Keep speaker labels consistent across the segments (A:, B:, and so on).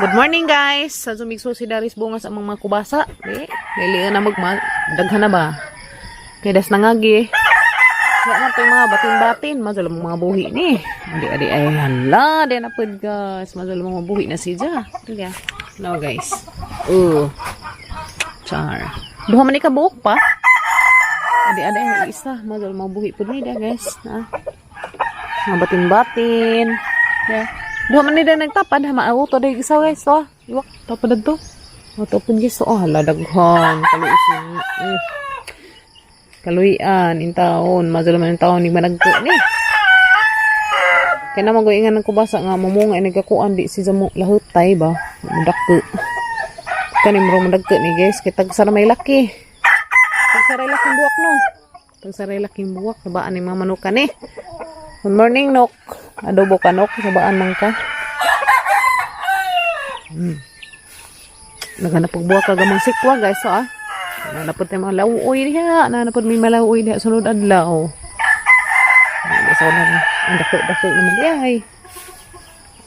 A: Good morning guys. Sa sumigso si Daris bunga sa mga kubasa. Lilian na daghan na ba? Kaya das nangagi. Kaya na yung mga batin-batin. Mazalo mga buhi ni. Adi-adi ay hala. Di na po guys. Mazalo mga buhi na siya. Tiga. No guys. Char. Duha man ikabuok pa. Adi-adi ay isa. Mazalo mga buhi po ni guys. Mga batin-batin. Yeah. Duha man nila nagtapad, maauto dahil isa guys, iwak, tapad to. Matapad guys, hala, daghan, kaluisin, kaluian, intaon, mazalaman ng taon, hindi managko ni. Kaya naman goyingan ng kubasa nga, mamunga, nagkakuan, di si Zamo, lahutay ba, madagko. Kanim ro madagko ni guys, kaya tagsara may laki. Tagsaray laking buwak no. Tagsaray laking buwak, nabaan ni mga manukan eh. Good morning, Nok. Adobo ka, Nok. Sabaan lang ka. Naghanapag buwa ka gamang sikwa, guys. So, nanapod tayo mga lauoy diha. Nanapod may malauoy diha. Sunod adlaw. So, ang dako-dako naman diha, ay.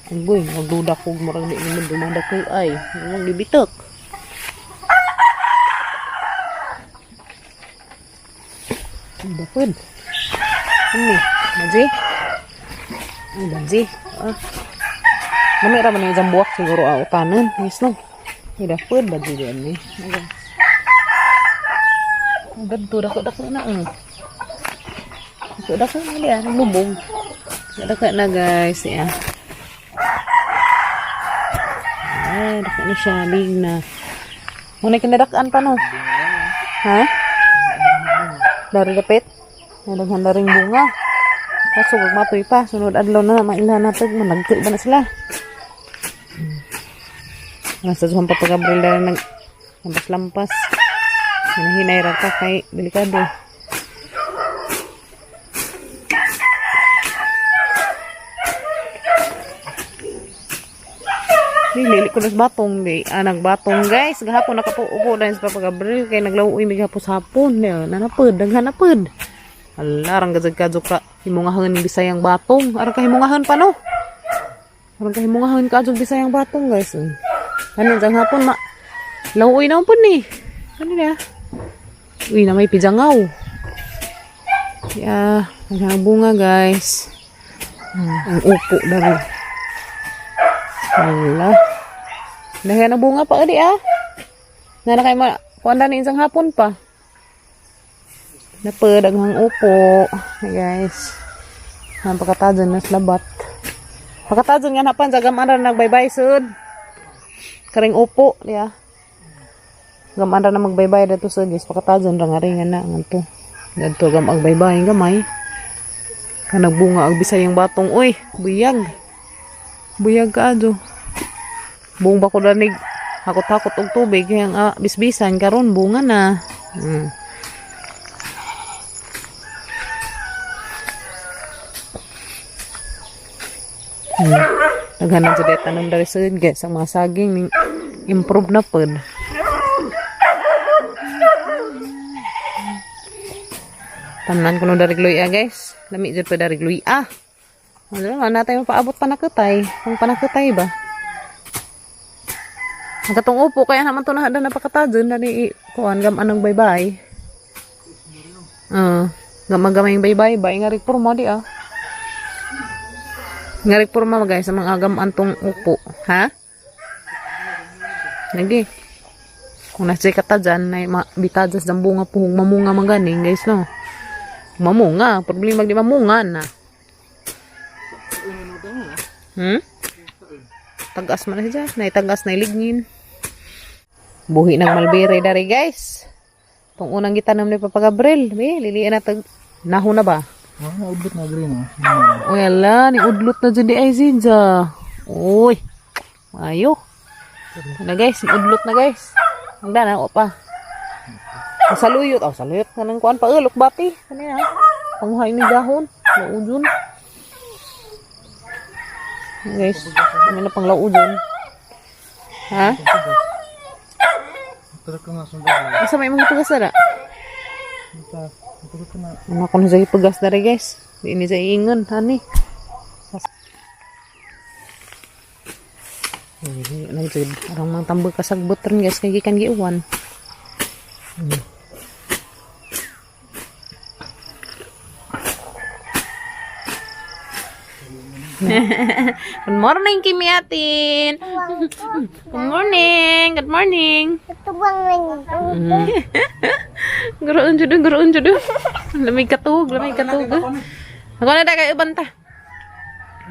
A: Ang boy, magduda ko. Marang di naman dumadako, ay. Ang libitok. Ang dapod. Ano Maji? Ay, Maji. Namira man yung jambuak siguro kanan. Yes, no? Ay, dapod. Maji din eh. Ang ganito. Dako-dako na. Dako-dako na liya. Lubog. Dako na guys. Ay, dako na siya. Big na. Muna kinadakaan pa no? Ha? Dari dapit? Nalaghan na rin bunga. Kaso magmatoy pa. Sunod adlaw na mailhan natin. Managkil ba na sila? Nasa suhan pa pag-abril na lampas-lampas. Hinahinay ra ka kay delikado. Lili ko nas batong di. Nagbatong guys. Gahapon nakapuupo dahil sa pag-abril. Kaya naglauwi may hapos-hapon. Nanapod. Daghanapod. Alarang gazag-kadzok ka. Himungahan ni Bisayang batong. Arang ka himungahan pa no? Arang ka himungahan kadzok Bisayang batong guys. Ano dyan hapon lauwi na po ni. Ano na? Uy na may pijangaw. Yeah. Ang bunga guys. Ang upo dari. Hala. Dahil na bunga pa adi na kayo kuanda ni isang hapon pa. Napedaghang upo. Hey guys. Ang pagkatadyan na slabat. Pagkatadyan nga napan sa gamara nagbaybay sud. Karing upo. Yeah. Gamara na magbaybay dito sud guys. Pagkatadyan ra nga rin na. Ganto. Ganto gamag baybay gamay. Kanagbunga ang Bisayang batong. Uy. Buyag. Buyag ka adyo. Buong bako danig. Hakot-hakot og tubig. Kaya bisbisan karon bunga na. Naghanap sa deta ng dari sud guys ang mga saging ning improve na pod. Tanan kuno dari gluya guys. Lami jud pa dari gluya. Ano na tayo paabot panakutay. Kung panakutay ba? Ang katong upo kaya naman to na napakatadyon dari kuan gam anong baybay. Gamay baybay ba nga porma di Ngarik porma guys sa mga agam antong upo. Ha? Lagi. Kung nasa kata dyan, na bitadas ng bunga puhong mamunga maganing guys no. Mamunga. Problema di mamunga na. Tagas man na siya. Naitagas na ilignin. Buhi ng malbere dari guys. Itong unang gitanam ni Papagabril. Lilian na naho na ba?
B: Udlot na green
A: Wala, ni udlot na dyan di ay zinja. Uy. Ayo. Na guys, ni udlot na guys. Hangda na, o pa. Saluyot. Saluyot na ng kuan pa. Luk bati. Ano yan? Panguhay ni dahon. Laudyon. Guys, ano na pang laudyon. Ha? Asa may mga tugas na? Ano ko na sa ipagas na rin guys. Di ni sa ingon, honey. Lang jud. Arang mang tambag kasagbot rin guys kay gikan giuwan. Good morning, Kimiatin. Good morning. Good morning. Garoon judo. Lamig katug. Ako na da kay ubanta.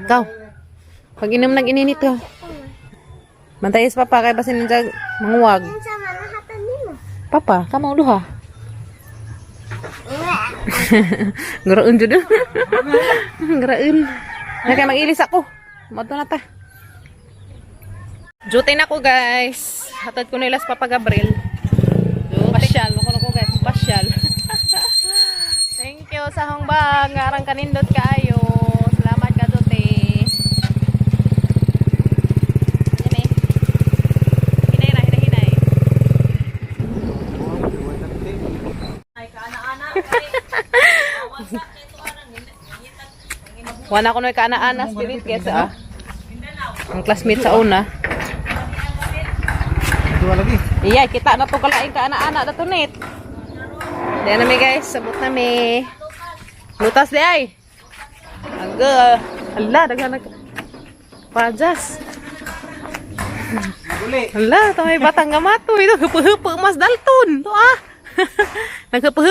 A: Ikaw. Pag inom nag-ininit ka. Bantay is papa kay basin nang manguwag. Papa, kamo duha. Garoon judo. Garoon. Kaya mag-ilis ako. Mato na ta. Duty na ko guys. Hatad ko nilas Papa Gabriel. Pasyal. Mukha ko guys. Pasyal. Thank you sa hongbag. Ngarang kanindot kaayo. Salamat ka Duty. Hinay. Wana ko na kaana-ana spirit kesa ang classmate sa una. Iya, kita na to kalaing kaana-ana dato net. Diyan na mi guys, sabot na mi. Lutas di ay. Aga, hala daghan pajas. Hala, to may batang gamato ito hupo mas dalton. To ah. Naghupo.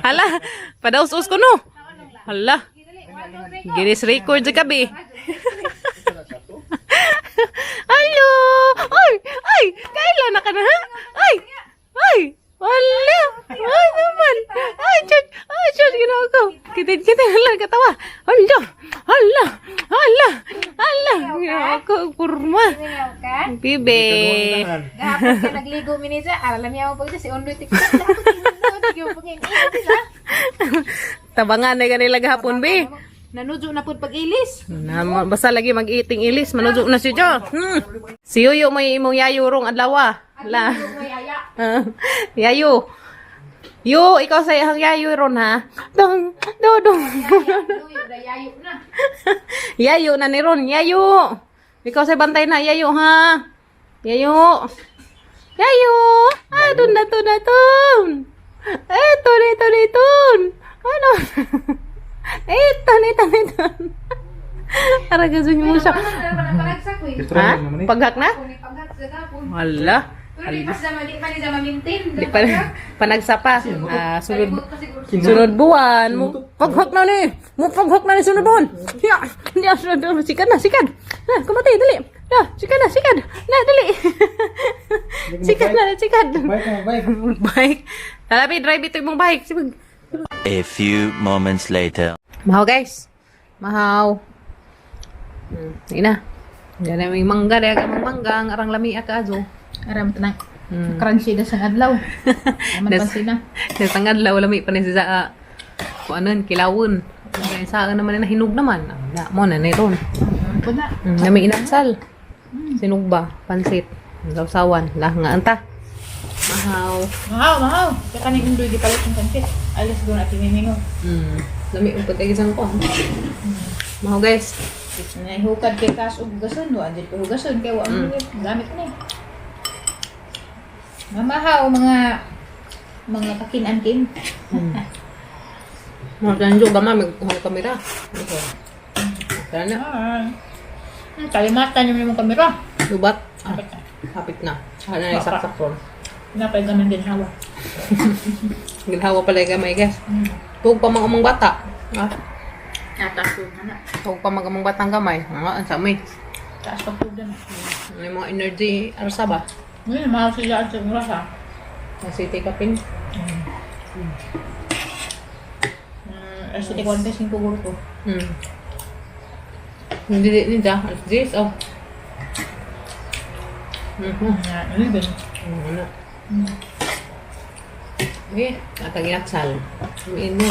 A: Hala, padaus-us ko no. Hala. Guinness record sa gabi. Halo. Ay, kailan na ka na ha? Ay. Hala. Ay naman. Ay, chut, ginawa ko. Kita lang katawa. Hala. Ginawa ko, kurma. Bibe.
B: Gahapon ka nagligo minisa, alam niya mo pagka si Ondoy tiktok.
A: Tabangan na kanila gahapon, be.
B: Nanujo na pud pag-ilis.
A: Basta lagi mag-eating ilis, manujo na siya. Si Yuyo may imong yayo rong adlaw. La. Yayo. Yo, ikaw sa iyang yayo ron ha. Dong.
B: Yayo na.
A: Yayo na ni ron, yayo. Ikaw sa bantay na yayo ha. Yayo. Ah, dun. Ito. Ano? Ito. Ara gasun mo siya. Ha? Paghak na? Wala.
B: Di pa maintain.
A: Di pa panagsapa. Sunod buwan. Paghak na ni. Sunod buwan. Sikad na. Kumatay, dali. Sikad. Dali. Sikad. Bike. Talabi, drive ito yung bike.
C: A few moments later.
A: Mahaw guys. Ina. Yan na may mangga. Ang arang lami akazo.
B: Aram tanang. Crunchy na sang adlaw. Aman pansin na.
A: Sa adlaw lami pa ni sa kilawon. Sa naman na hinug naman. Na mo na ron.
B: Pud na.
A: Nami inaksal. Sinugba, pansit, sausawan, lah nga anta.
B: Mahaw. Kaya kaning Ondoy di palit ng pancit. Alas doon at imimingo.
A: Lami umpot ay isang ko. Mahaw guys.
B: Hukad kay kas ug hugason do anjid ko hugason kay wa mo gamit ni. Mamahaw mga kakin-ankin.
A: Mga kanjo ba mag kamera. Kana.
B: Kalimatan niyo yung kamera.
A: Lubat. Hapit na. Sana na isaksak ron.
B: Napay gaman din hawa.
A: Ginhawa pala yung gamay guys. Huwag pa mga bata.
B: Taas po na.
A: Huwag pa mga batang gamay. Ang samay.
B: Taas pa po na.
A: May mga energy arsa ba?
B: Ngayon, mahal sila at sa rasa.
A: City kapin.
B: Acidic 1.5 grupo.
A: Hindi dah. This oh.
B: Ano ba?
A: Ano? Okay, nataginaksal. Ini.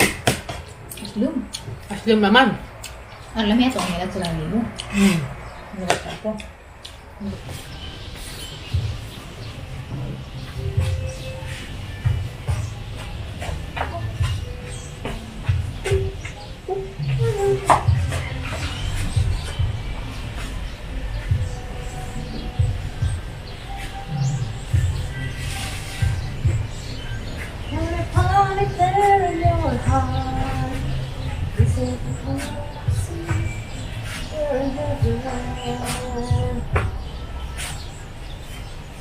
A: Aslum naman.
B: Alam niya ito, ang hilat sa lalo mo. Hilat ako.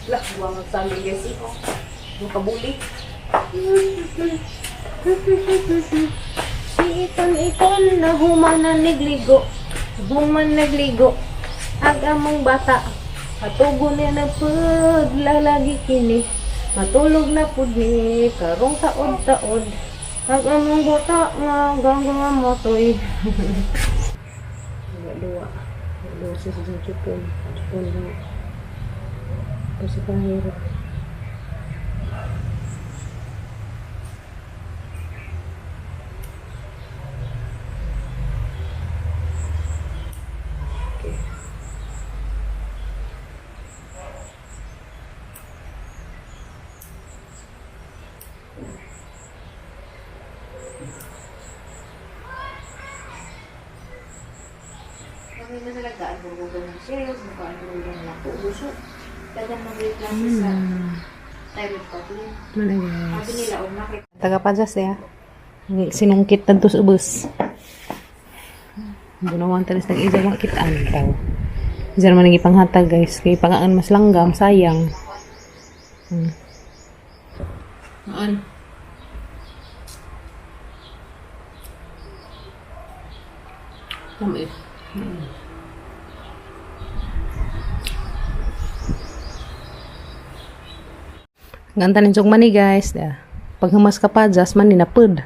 A: Lah, buang magsabi guys ito. Makabuli. Si ikon na human nagligo. Human nagligo. Agamong bata. Katugo niya na paglalagi kini. Matulog na pud ni karong taod-taod. Agamong bata nga ganggang motoy. Dua. Dua sa chupon. Chupon na. Kasi pahirap. Okay.
B: Kami na nalagaan mo ng sales, makaan mo ng lako, gusto. Dagang mga klase sa thyroid problem.
A: Mana guys?
B: Sabi nila, nakit.
A: Taga pajas ya. Sinungkit tanto sa ubus. Bunawan talis nag isa makitaan tao. Diyan man nang ipanghatag guys. Kay pangaan mas langgam sayang. Aan. Tamis. Nganta nin mani guys. Pag humas ka pa, just man ninapod.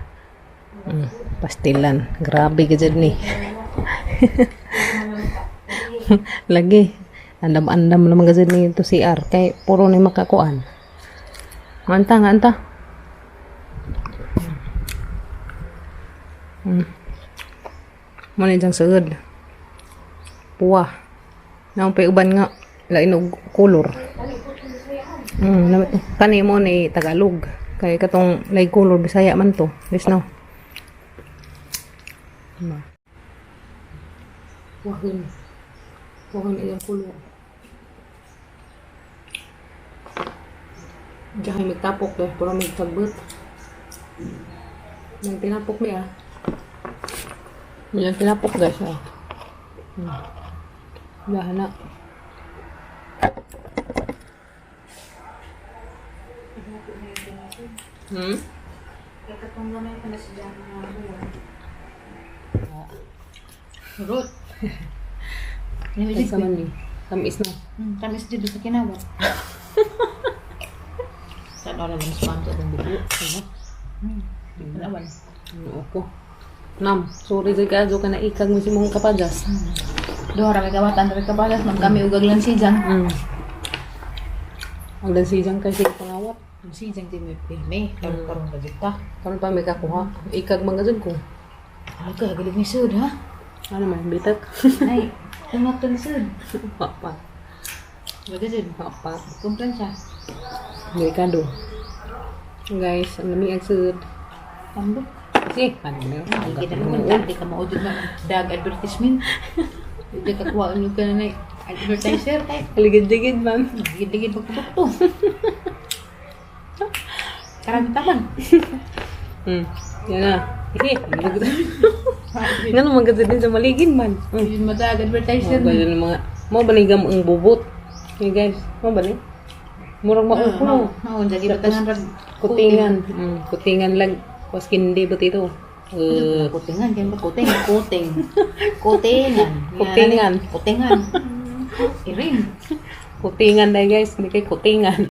A: Pastilan. Grabe ka dyan ni. Lagi. Andam-andam naman ka dyan ni ito si R. Kay puro ni makakuan. Nganta. Muna dyan sagad. Puwa. Nampay uban nga. Lain og kulor. Kani mo ni Tagalog. Kaya katong lay color Bisaya man to. Yes no. Wahon iyang color. Diyan magtapok deh, pero may tagbot. Yang tinapok niya. Yang tinapok guys. Dahana.
B: Katong gamay ka na sa dyan na
A: Rot. Sa man ni. Tamis na.
B: tamis dito sa kinawat.
A: Sa oras ng sponsor ng buko.
B: Panawan.
A: Ako. Nam, sorry sa kaso ka na ikag mo si mong kapagas.
B: Doon kami kawatan rin kabalas. Mag kami ugag lang sijan.
A: Ang lansijang kasi pangawat.
B: Ang sijan di may pime. Karong ka dito.
A: Karon pa may kakuha. Ikag mga ko.
B: Ano ka? Galing may sud ha?
A: Ano man, bitak.
B: Ay, tumatun sud.
A: Papa.
B: Magazin.
A: Papa.
B: Kumplan siya.
A: Delikado. Guys, ang lamig ang sud.
B: Tambok.
A: Kasi, ano na yun?
B: Ay, kita naman. Hindi ka maudod na dag advertisement. Hindi ka kuha nyo ka na advertiser.
A: Aligid-ligid, ma'am.
B: Digid-digid pagpapakto. Karamitawan.
A: Yan na. Nga naman kasi din sa maligid, man.
B: Yun madag advertiser.
A: Mga ganyan mga, mga baligam ang bubot. Okay, guys. Mga balig. Murang maupo.
B: Oo, jadi batangan rad.
A: Kutingan. Kutingan lang. Pas kindi ba't ito?
B: Kutingan, kaya ba kuting? Kuting. Kutingan.
A: Kutingan.
B: Kutingan. Iring.
A: Kutingan dahil guys. Hindi kayo kutingan.